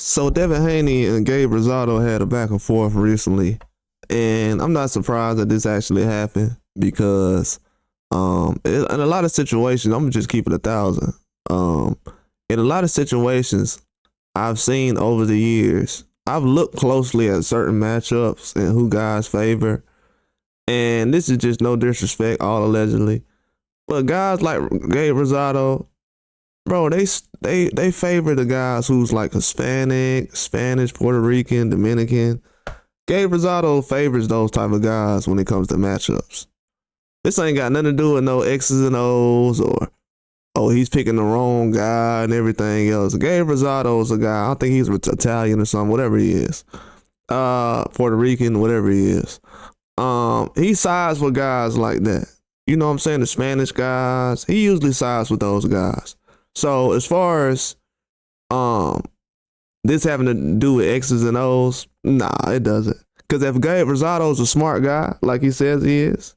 So Devin Haney and Gabe Rosado had a back and forth recently, and I'm not surprised that this actually happened because in a lot of situations, I'm gonna just keep it 1,000. Um, in a lot of situations, I've seen over the years, I've looked closely at certain matchups and who guys favor, and this is just no disrespect, all allegedly, but guys like Gabe Rosado, bro, they favor the guys who's like Hispanic, Spanish, Puerto Rican, Dominican. Gabe Rosado favors those type of guys when it comes to matchups. This ain't got nothing to do with no X's and O's or he's picking the wrong guy and everything else. Gabe Rosado is a guy. I think he's Italian or something, whatever he is. Puerto Rican, whatever he is. He sides with guys like that. You know what I'm saying? The Spanish guys. He usually sides with those guys. So as far as this having to do with X's and O's, nah, it doesn't. Because if Gabe Rosado's a smart guy, like he says he is,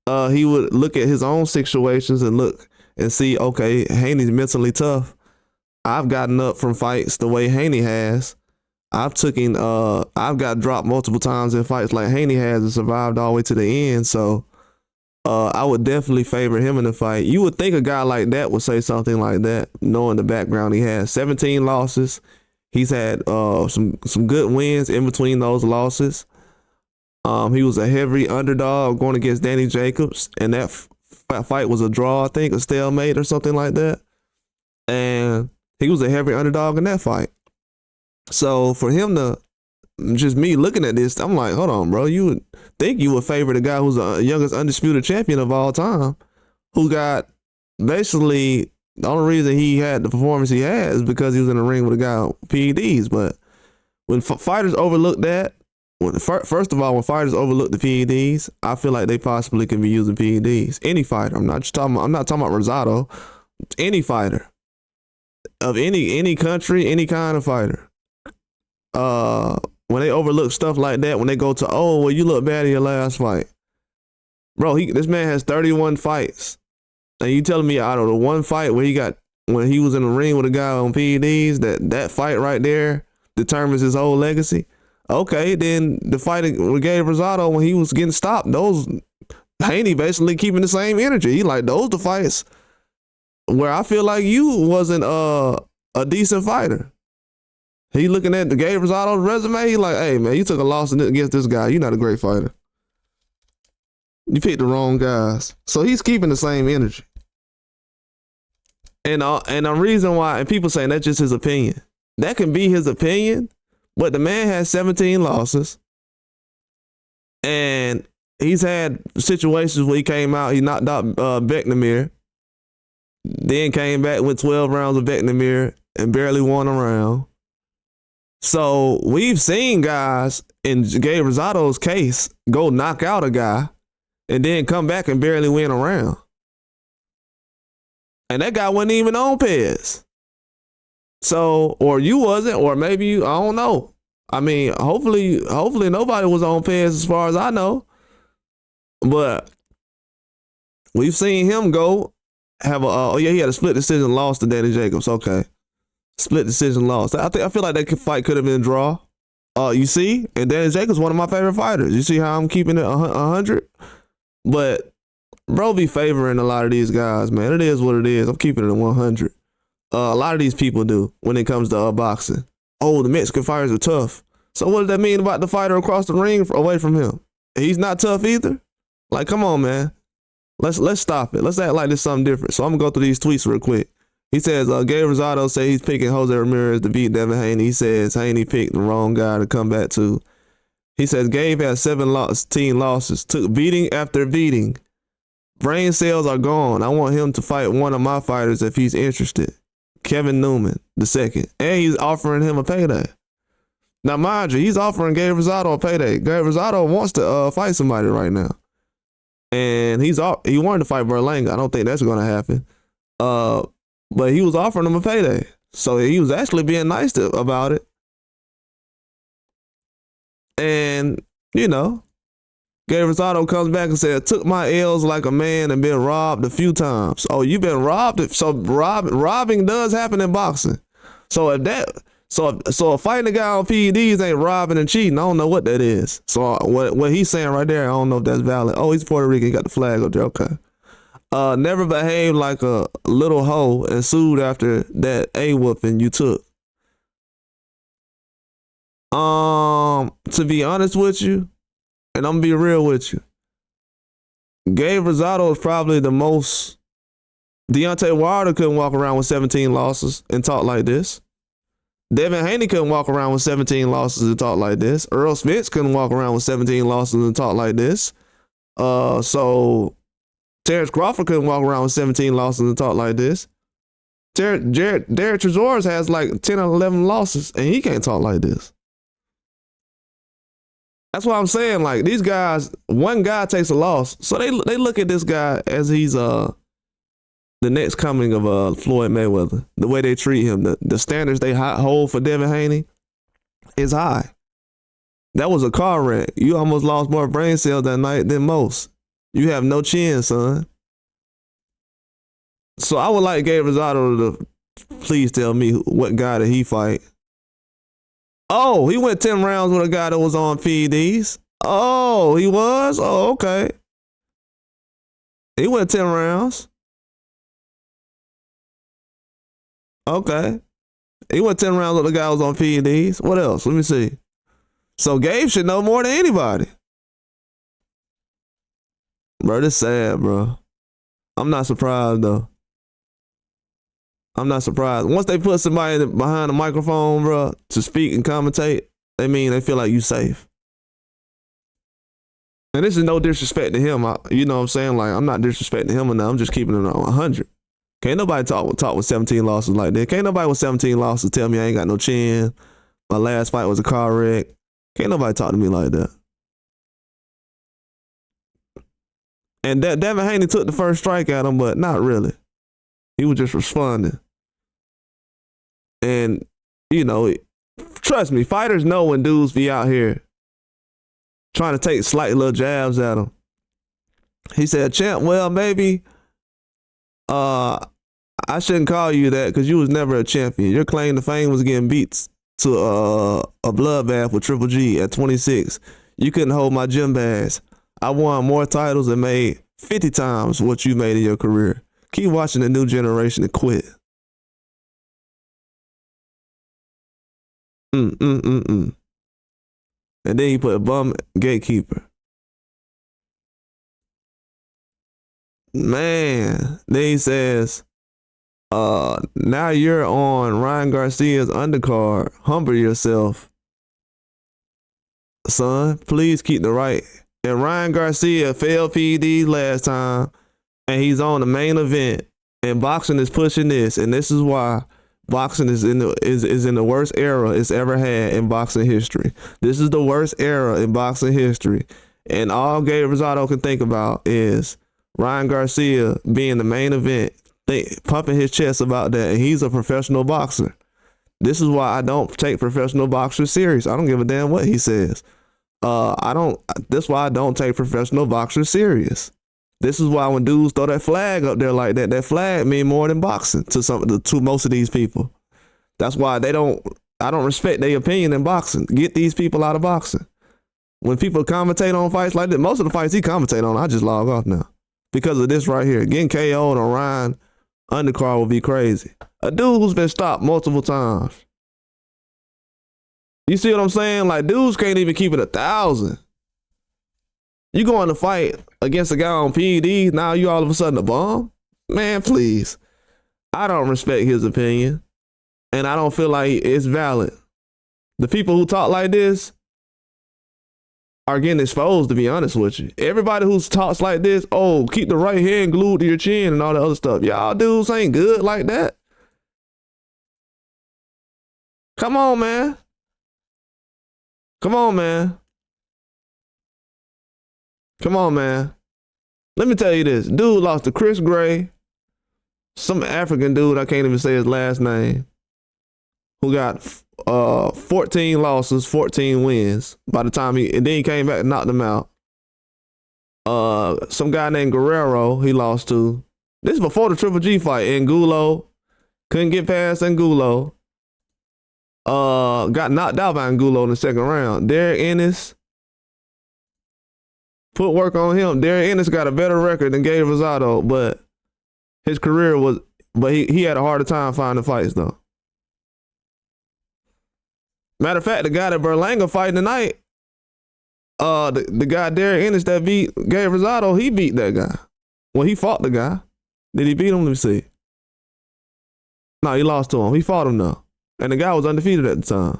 he would look at his own situations and look and see, okay, Haney's mentally tough. I've gotten up from fights the way Haney has. I've got dropped multiple times in fights like Haney has and survived all the way to the end. So I would definitely favor him in the fight. You would think a guy like that would say something like that, knowing the background he has. 17 losses. He's had some good wins in between those losses. He was a heavy underdog going against Danny Jacobs, and that fight was a draw, I think, a stalemate or something like that. And he was a heavy underdog in that fight. So for him to, just me looking at this, I'm like, hold on, bro. You would think you would favor the guy who's the youngest undisputed champion of all time, who got basically the only reason he had the performance he had is because he was in the ring with a guy with PEDs. But when fighters overlook that, first of all, when fighters overlook the PEDs, I feel like they possibly can be using PEDs. Any fighter, I'm not talking about Rosado. Any fighter of any country, any kind of fighter. When they overlook stuff like that, when they go to, oh, well, you look bad in your last fight. Bro, this man has 31 fights. And you telling me out of the one fight where when he was in the ring with a guy on PEDs, that fight right there determines his whole legacy? Okay, then the fight with Gabe Rosado when he was getting stopped, Haney basically keeping the same energy. He like, those the fights where I feel like you wasn't a decent fighter. He looking at the Gabe Rosado's resume, he like, hey man, you took a loss against this guy. You're not a great fighter. You picked the wrong guys. So he's keeping the same energy. And the reason why, and people saying that's just his opinion. That can be his opinion, but the man has 17 losses. And he's had situations where he came out, he knocked out Becknamir, then came back with 12 rounds of Becknamir and barely won a round. So we've seen guys in Gabe Rosado's case go knock out a guy and then come back and barely win a round. And that guy wasn't even on Pez. So, or you wasn't, or maybe you, I don't know. I mean, hopefully nobody was on Pez as far as I know. But we've seen him go have he had a split decision loss to Danny Jacobs. Okay. Split decision loss. I feel like that fight could have been a draw. You see? And Danny Jacobs, one of my favorite fighters. You see how I'm keeping it 100? But bro be favoring a lot of these guys, man. It is what it is. I'm keeping it at 100. A lot of these people do when it comes to boxing. Oh, the Mexican fighters are tough. So what does that mean about the fighter across the ring away from him? He's not tough either? Like, come on, man. Let's stop it. Let's act like there's something different. So I'm going to go through these tweets real quick. He says, Gabe Rosado say he's picking Jose Ramirez to beat Devin Haney. He says Haney picked the wrong guy to come back to. He says Gabe has 17 losses, took beating after beating. Brain cells are gone. I want him to fight one of my fighters if he's interested. Kevin Newman, the second. And he's offering him a payday. Now, mind you, he's offering Gabe Rosado a payday. Gabe Rosado wants to fight somebody right now. And he wanted to fight Berlanga. I don't think that's going to happen. But he was offering him a payday. So he was actually being nice about it. And, you know, Gabe Rosado comes back and said, took my L's like a man and been robbed a few times. Oh, you've been robbed? So robbing does happen in boxing. So if So fighting a guy on PEDs ain't robbing and cheating. I don't know what that is. So what he's saying right there, I don't know if that's valid. Oh, he's Puerto Rican. He got the flag up there. Okay. Never behaved like a little hoe and sued after that whooping you took. To be honest with you, and I'm gonna be real with you, Gabe Rosado is probably the most. Deontay Wilder couldn't walk around with 17 losses and talk like this. Devin Haney couldn't walk around with 17 losses and talk like this. Earl Spence couldn't walk around with 17 losses and talk like this. So Terrence Crawford couldn't walk around with 17 losses and talk like this. Derek Chisora has like 10 or 11 losses and he can't talk like this. That's what I'm saying. Like these guys, one guy takes a loss, so they look at this guy as he's the next coming of Floyd Mayweather. The way they treat him, the standards they hold for Devin Haney is high. That was a car wreck. You almost lost more brain cells that night than most. You have no chin, son. So I would like Gabe Rosado to please tell me what guy did he fight. Oh, he went 10 rounds with a guy that was on PEDs. Oh, he was? Oh, okay. He went 10 rounds. Okay. He went 10 rounds with a guy that was on PEDs. What else? Let me see. So Gabe should know more than anybody. Bro, this sad, bro. I'm not surprised, though. I'm not surprised. Once they put somebody behind the microphone, bro, to speak and commentate, they mean they feel like you safe. And this is no disrespect to him. You know what I'm saying? Like, I'm not disrespecting him or nothing. I'm just keeping it on 100. Can't nobody talk with 17 losses like that. Can't nobody with 17 losses tell me I ain't got no chin. My last fight was a car wreck. Can't nobody talk to me like that. And Devin Haney took the first strike at him, but not really. He was just responding. And, you know, trust me, fighters know when dudes be out here trying to take slight little jabs at him. He said, champ, well, maybe I shouldn't call you that because you was never a champion. Your claim to fame was getting beats to a bloodbath with Triple G at 26. You couldn't hold my gym bags. I won more titles and made 50 times what you made in your career. Keep watching the new generation and quit. And then he put a bum gatekeeper. Man, then he says, now you're on Ryan Garcia's undercard. Humble yourself, son. Please keep the right. And Ryan Garcia failed PEDs last time, and he's on the main event. And boxing is pushing this, and this is why boxing is in the worst era it's ever had in boxing history. This is the worst era in boxing history, and all Gabe Rosado can think about is Ryan Garcia being the main event, pumping his chest about that, and he's a professional boxer. This is why I don't take professional boxers serious. I don't give a damn what he says. That's why I don't take professional boxers serious. This is why when dudes throw that flag up there like that, that flag mean more than boxing to most of these people. That's why I don't respect their opinion in boxing. Get these people out of boxing. When people commentate on fights like that, most of the fights he commentate on, I just log off now. Because of this right here. Getting KO'd on Ryan undercard would be crazy. A dude who's been stopped multiple times. You see what I'm saying? Like, dudes can't even keep it 1,000. You going to fight against a guy on PED, now you all of a sudden a bum? Man, please. I don't respect his opinion, and I don't feel like it's valid. The people who talk like this are getting exposed, to be honest with you. Everybody who talks like this, oh, keep the right hand glued to your chin and all that other stuff. Y'all dudes ain't good like that. Come on, man. Come on, man. Come on, man. Let me tell you this. Dude lost to Chris Gray, some African dude, I can't even say his last name, who got 14 losses, 14 wins by the time and then he came back and knocked him out. Some guy named Guerrero, he lost to. This is before the Triple G fight. Angulo, couldn't get past Angulo. got knocked out by Angulo in the second round. Derek Ennis, put work on him. Derek Ennis got a better record than Gabe Rosado, but his career was, but he had a harder time finding fights though. Matter of fact, the guy that Berlanga fighting tonight, the guy Derek Ennis that beat Gabe Rosado, he beat that guy. Well, he fought the guy. Did he beat him? Let me see. No, he lost to him. He fought him though. And the guy was undefeated at the time.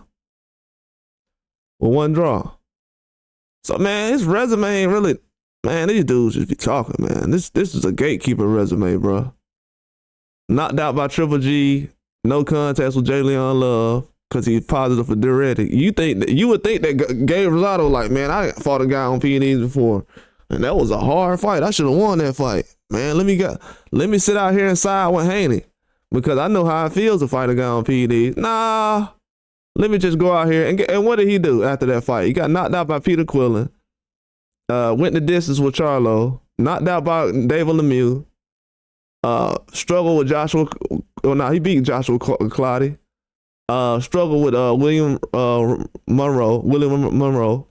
With one draw. So, man, his resume ain't really, man, these dudes just be talking, man. This is a gatekeeper resume, bro. Knocked out by Triple G. No contest with J. Leon Love because he's positive for diuretic. You would think that Gabe Rosado, like, man, I fought a guy on PEDs before, and that was a hard fight. I should have won that fight. Man, let me sit out here and side with Haney. Because I know how it feels to fight a guy on PEDs. Nah, let me just go out here. And what did he do after that fight? He got knocked out by Peter Quillen. Went the distance with Charlo. Knocked out by David Lemieux. Struggled with Joshua. Well, no, he beat Joshua Clottey. Struggled with William Monroe.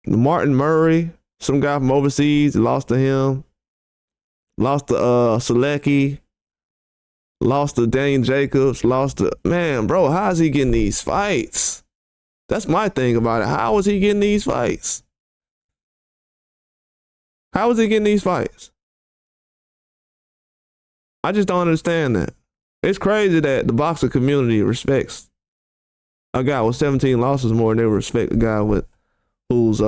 Martin Murray, some guy from overseas, lost to him. Lost to Selecki. Lost to Dane Jacobs, man, bro, how is he getting these fights? That's my thing about it. How is he getting these fights? How is he getting these fights? I just don't understand that. It's crazy that the boxing community respects a guy with 17 losses more than they respect a guy who's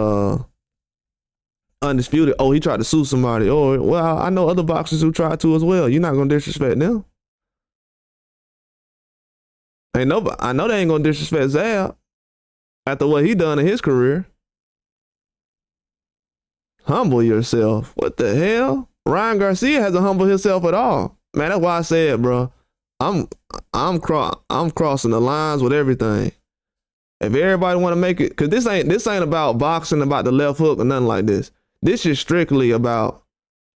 undisputed. Oh, he tried to sue somebody. Oh, well, I know other boxers who tried to as well. You're not gonna disrespect them. Ain't nobody. I know they ain't gonna disrespect Zab after what he done in his career. Humble yourself. What the hell? Ryan Garcia hasn't humbled himself at all. Man, that's why I said, bro, I'm crossing the lines with everything. If everybody want to make it, cause this ain't about boxing, about the left hook or nothing like this. This is strictly about.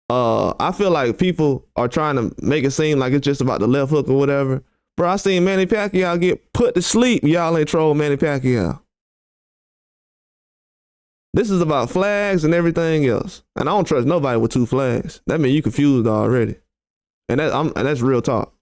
I feel like people are trying to make it seem like it's just about the left hook or whatever. Bro, I seen Manny Pacquiao get put to sleep. Y'all ain't troll Manny Pacquiao. This is about flags and everything else. And I don't trust nobody with 2 flags. That means you confused already. And that's real talk.